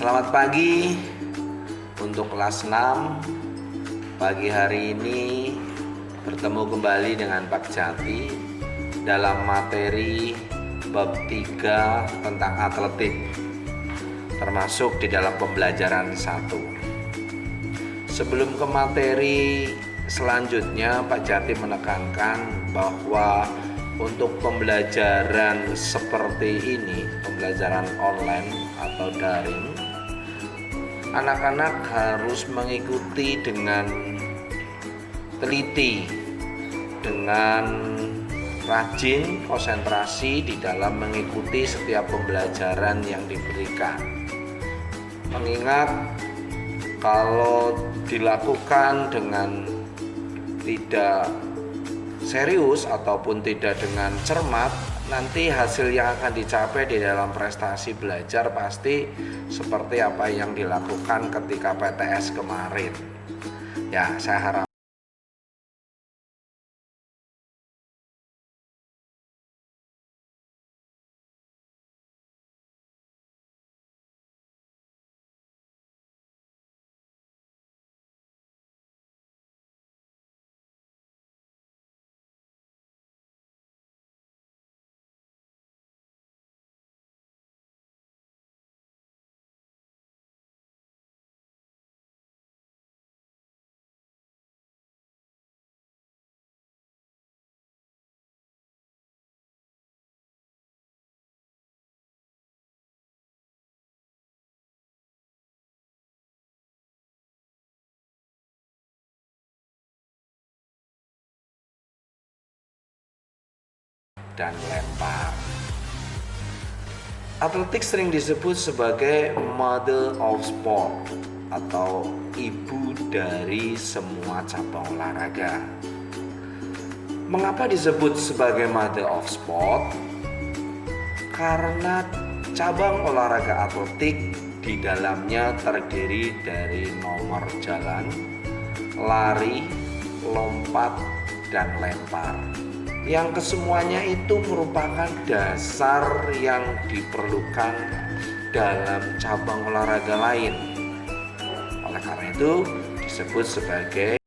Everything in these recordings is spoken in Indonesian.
Selamat pagi untuk kelas 6. Pagi hari ini bertemu kembali dengan Pak Jati dalam materi bab 3 tentang atletik, termasuk di dalam pembelajaran 1. Sebelum ke materi selanjutnya, Pak Jati menekankan bahwa untuk pembelajaran seperti ini, pembelajaran online atau daring, anak-anak harus mengikuti dengan teliti, dengan rajin, konsentrasi di dalam mengikuti setiap pembelajaran yang diberikan. Mengingat kalau dilakukan dengan tidak serius ataupun tidak dengan cermat, nanti hasil yang akan dicapai di dalam prestasi belajar pasti seperti apa yang dilakukan ketika PTS kemarin. Ya, saya harap dan lempar. Atletik sering disebut sebagai mother of sport atau ibu dari semua cabang olahraga. Mengapa disebut sebagai mother of sport? Karena cabang olahraga atletik di dalamnya terdiri dari nomor jalan, lari, lompat, dan lempar. Yang kesemuanya itu merupakan dasar yang diperlukan dalam cabang olahraga lain. Oleh karena itu disebut sebagai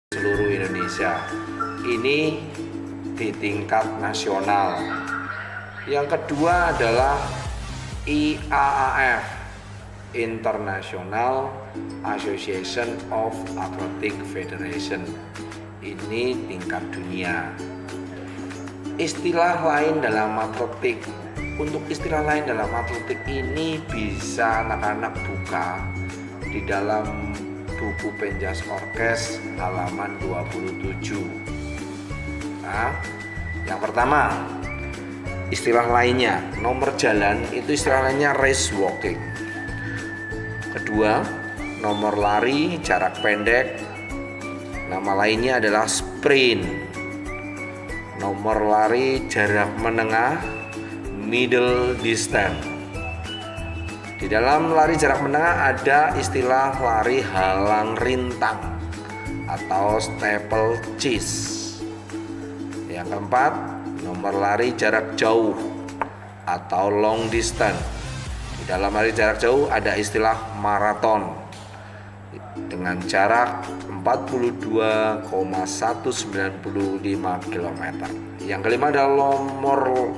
seluruh Indonesia. Ini di tingkat nasional. Yang kedua adalah IAAF, International Association of Athletic Federation. Ini tingkat dunia. Istilah lain dalam atletik, untuk istilah lain dalam atletik ini bisa anak-anak buka di dalam buku Penjas Orkes halaman 27. Nah, yang pertama, istilah lainnya nomor jalan, itu istilah lainnya race walking. Kedua, nomor lari jarak pendek, nama lainnya adalah sprint. Nomor lari jarak menengah, middle distance. Di dalam lari jarak menengah ada istilah lari halang rintang atau steeplechase. Yang keempat, nomor lari jarak jauh atau long distance. Di dalam lari jarak jauh ada istilah maraton dengan jarak 42,195 km. Yang kelima adalah nomor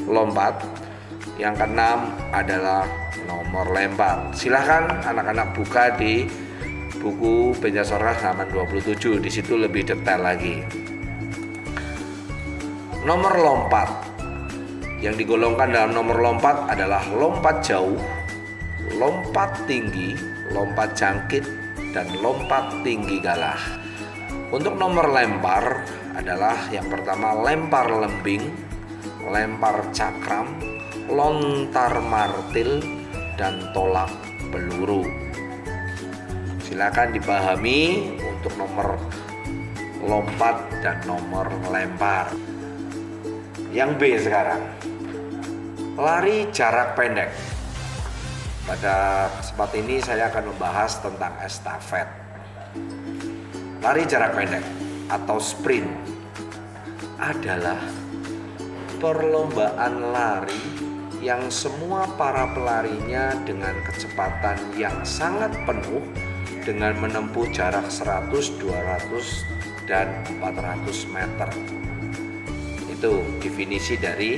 lompat. Yang keenam adalah nomor lempar. Silahkan anak-anak buka di buku Penjas Orkes halaman 27. Di situ lebih detail lagi. Nomor lompat yang digolongkan dalam nomor lompat adalah lompat jauh, lompat tinggi, lompat jangkit, dan lompat tinggi galah. Untuk nomor lempar adalah yang pertama lempar lembing, lempar cakram, lontar martil, dan tolak peluru. Silakan dipahami untuk nomor lompat dan nomor lempar. Yang B sekarang, lari jarak pendek. Pada kesempatan ini saya akan membahas tentang estafet. Lari jarak pendek atau sprint adalah perlombaan lari yang semua para pelarinya dengan kecepatan yang sangat penuh dengan menempuh jarak 100, 200, dan 400 meter. Itu definisi dari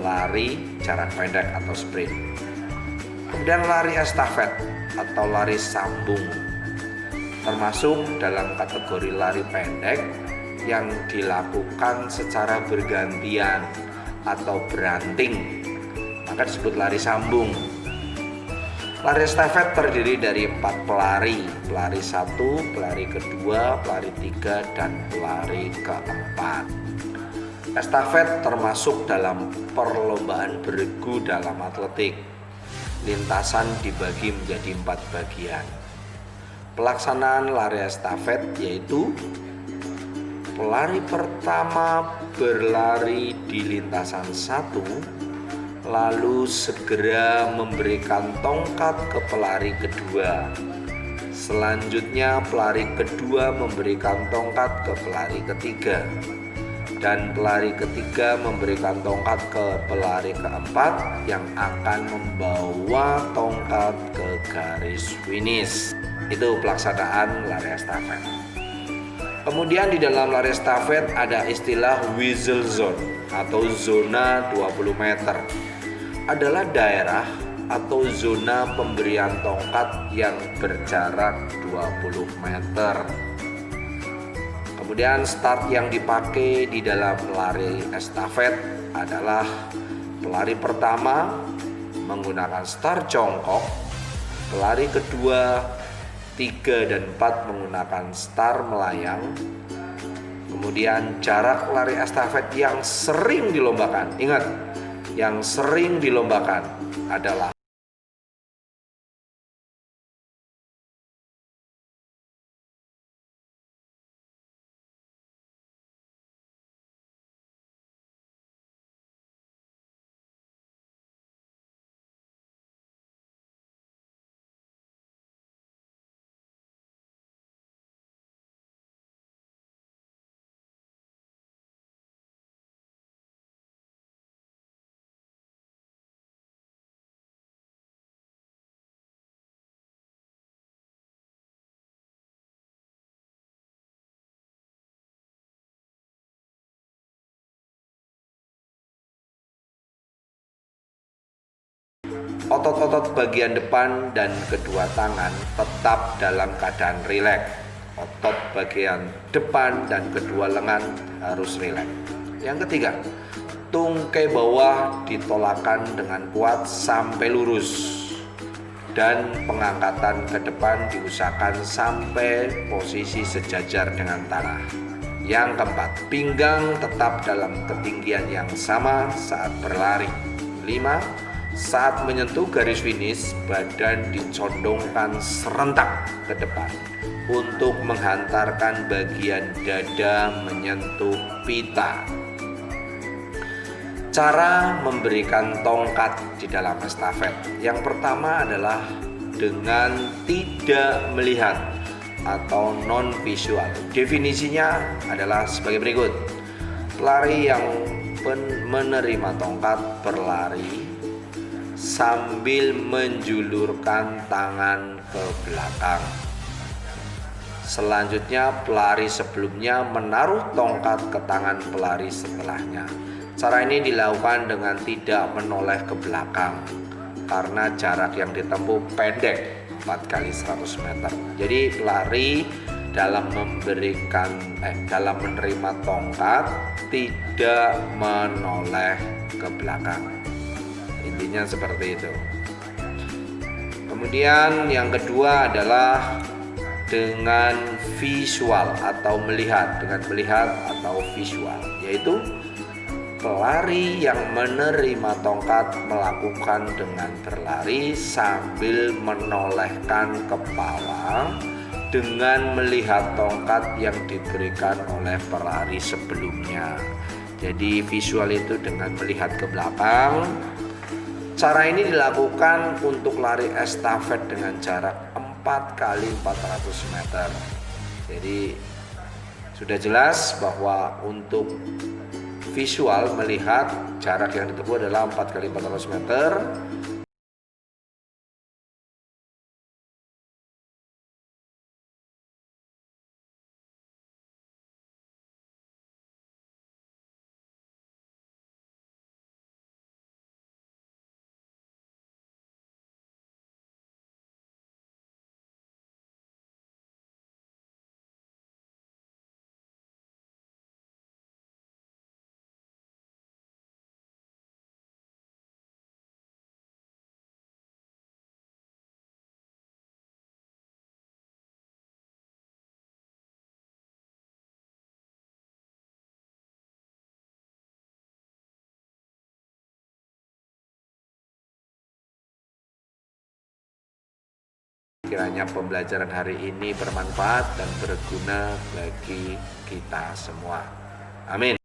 lari jarak pendek atau sprint. Kemudian lari estafet atau lari sambung termasuk dalam kategori lari pendek yang dilakukan secara bergantian atau beranting, maka disebut lari sambung. Lari estafet terdiri dari 4 pelari, pelari 1, pelari kedua, pelari 3, dan pelari keempat. Estafet termasuk dalam perlombaan beregu dalam atletik. Lintasan dibagi menjadi 4 bagian. Pelaksanaan lari estafet yaitu pelari pertama berlari di lintasan 1, lalu segera memberikan tongkat ke pelari kedua. Selanjutnya pelari kedua memberikan tongkat ke pelari ketiga, dan pelari ketiga memberikan tongkat ke pelari keempat yang akan membawa tongkat ke garis finish. Itu pelaksanaan lari estafet. Kemudian di dalam lari estafet ada istilah whistle zone atau zona 20 meter. Adalah daerah atau zona pemberian tongkat yang berjarak 20 meter. Kemudian start yang dipakai di dalam lari estafet adalah pelari pertama menggunakan start jongkok, pelari kedua 3 dan 4 menggunakan start melayang. Kemudian jarak lari estafet yang sering dilombakan, ingat, yang sering dilombakan adalah otot-otot bagian depan dan kedua tangan tetap dalam keadaan rileks. Otot bagian depan dan kedua lengan harus rileks. Yang ketiga, tungkai bawah ditolakkan dengan kuat sampai lurus, dan pengangkatan ke depan diusahakan sampai posisi sejajar dengan tanah. Yang keempat, pinggang tetap dalam ketinggian yang sama saat berlari. 5. Saat menyentuh garis finish, badan dicondongkan serentak ke depan untuk menghantarkan bagian dada menyentuh pita. Cara memberikan tongkat di dalam estafet. Yang pertama adalah dengan tidak melihat atau non visual. Definisinya adalah sebagai berikut. Pelari yang menerima tongkat berlari sambil menjulurkan tangan ke belakang. Selanjutnya pelari sebelumnya menaruh tongkat ke tangan pelari setelahnya. Cara ini dilakukan dengan tidak menoleh ke belakang karena jarak yang ditempuh pendek, 4 kali 100 meter. Jadi pelari dalam menerima tongkat tidak menoleh ke belakang. Intinya seperti itu. Kemudian yang kedua adalah dengan visual atau melihat, atau visual, yaitu pelari yang menerima tongkat melakukan dengan berlari sambil menolehkan kepala dengan melihat tongkat yang diberikan oleh pelari sebelumnya. Jadi visual itu dengan melihat ke belakang. Cara ini dilakukan untuk lari estafet dengan jarak 4 kali 400 meter. Jadi sudah jelas bahwa untuk visual melihat jarak yang ditempuh adalah 4 kali 400 meter. Kiranya pembelajaran hari ini bermanfaat dan berguna bagi kita semua. Amin.